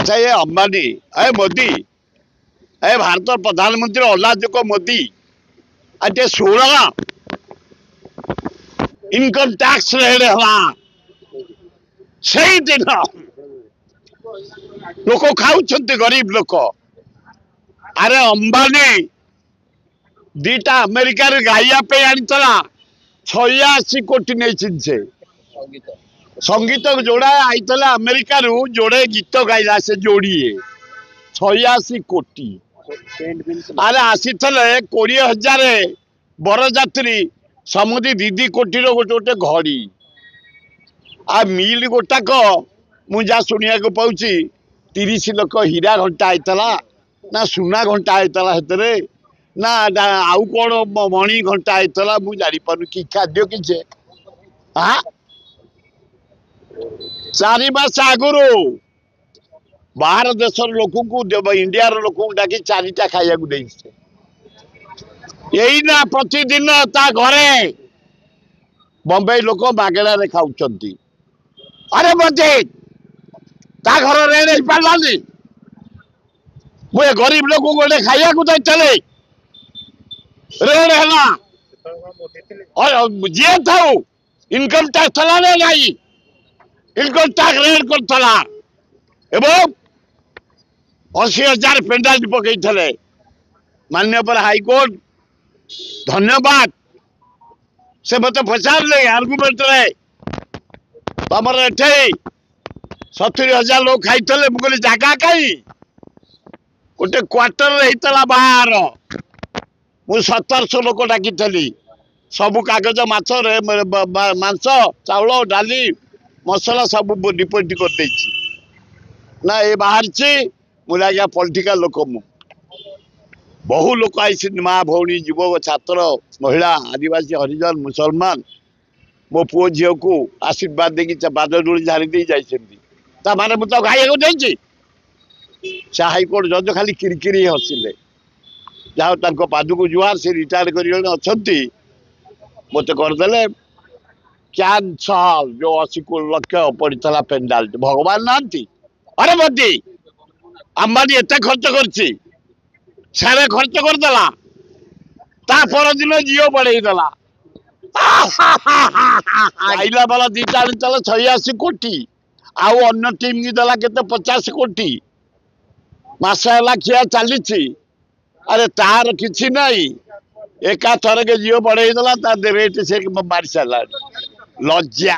अच्छा ये अंबानी ए मोदी ए भारत प्रधानमंत्री अल्लाह मोदी आज सोलह इनकम टैक्स रेट है से दिन लोक खाऊ गरीब लोक अरे अंबानी दीटा अमेरिका गाइया पे आनीला 86 कोटी नहीं से संगीत जोड़ा आईला अमेरिका जोड़े गीत गाइला से जोड़िए 86 कोटी अरे आसी 20,000 बरजात्री समुदी दीदी कोटी गोटे गोटे घड़ी आ मिल गोटाक मुझा शुणा को पाऊँ 30 लाख हीरा घंटा आईला ना सुना घंटा आईला ना आउ कौन मणि घंटा आईला मुझे जापर कि खाद्य किसे हाँ 4 मास आगुरी बाहर देश लोक इंडिया लोक डाकी 4टा खाया यही ना प्रतिदिन ता घरे बम्बई लोक मागेड़े खाऊ अरे मजे ता घर रेड हो पारानी मुझे गरीब लोक गोटे खाया चले रेड है जी था इनकम टैक्स थला नहीं इनकम टैक्स रेड करथला एवं 80,000 पेनाल्टी पकई मान्य पर हाईकोर्ट धन्यवाद से मत पचारे आर्गुमेंट रे तुम एठे 70,000 लोग खाई मुझे जगह कहीं गोटे क्वार्टर होता बाहर मुझे 1700 लोक डाकी सबू कागज मांस चाउल डाली मसला सब डिपोजिट कर ना ये बाहर मुझे आज्ञा पॉलिटिकल लोक मु बहु लोक आई माँ भौणी युवक छात्र महिला आदिवासी हरिजन मुसलमान मो पुओ झील को आशीर्वाद देखी बादल झाड़ी दे जाने मुझे खाई से हाईकोर्ट जज खाली किरकिरी हसिले जहाँ पादक जुआर से रिटायर कर मत करदे कैंसल जो 80 लाख पड़ता पेनाल्टी भगवान नांती अरे मोदी अंबानी एत खर्च कर सारे खर्च करदेला ता परदिन जिओ बढ़ेदेला आईला वाला दीटा आनीला 86 कोटी आउ अन्य टीम की देला के 50 कोटी मास है खिया चली अरे तार किसी नहीं एका थर के जिओ बढ़ेदेला रेट से मारी सारा लज्जा।